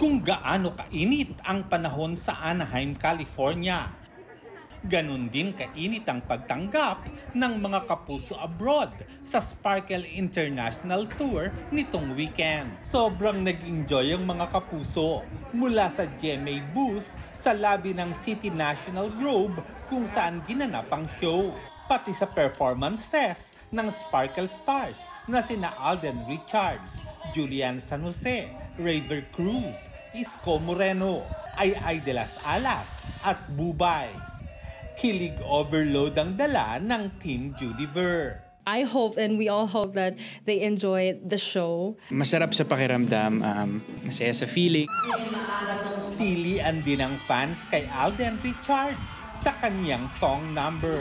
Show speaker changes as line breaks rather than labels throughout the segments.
kung gaano kainit ang panahon sa Anaheim, California. Ganon din kainit ang pagtanggap ng mga kapuso abroad sa Sparkle International Tour nitong weekend. Sobrang nag-enjoy ang mga kapuso mula sa GMA booth sa lobby ng City National Grove kung saan ginanap ang show. Pati sa performances ng Sparkle Stars na sina Alden Richards, Julian San Jose, Raver Cruz, Isko Moreno, Ay de las Alas at Bubay. Kilig overload ang dala ng Team Judiver.
I hope and we all hope that they enjoy the show.
Masarap sa pakiramdam, masaya sa feeling.
Tilian din ang fans kay Alden Richards sa kanyang song number.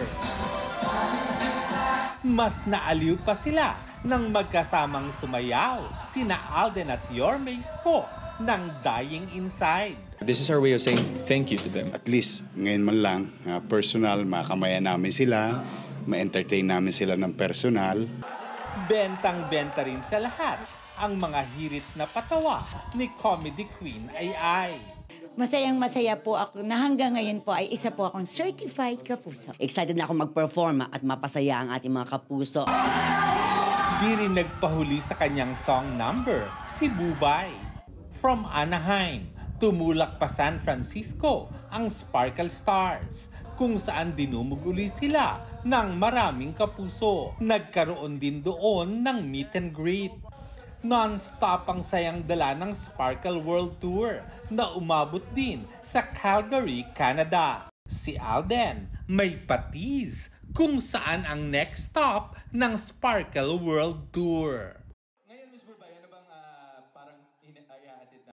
Mas naaliw pa sila nang magkasamang sumayaw sina Alden at Yorme Isko ng Dying Inside.
This is our way of saying thank you to them.
At least ngayon man lang, personal, makamayan namin sila, ma-entertain namin sila ng personal.
Bentang-benta rin sa lahat ang mga hirit na patawa ni Comedy Queen Ay.
Masayang-masaya po ako na hanggang ngayon po ay isa po akong certified kapuso.
Excited na ako mag-perform at mapasaya ang ating mga kapuso.
Di rin nagpahuli sa kanyang song number si Bubay. From Anaheim, tumulak pa San Francisco ang Sparkle Stars, kung saan dinumuguli sila ng maraming kapuso. Nagkaroon din doon ng meet and greet. Non-stop ang sayang dala ng Sparkle World Tour na umabot din sa Calgary, Canada. Si Alden may patiz kung saan ang next stop ng Sparkle World Tour.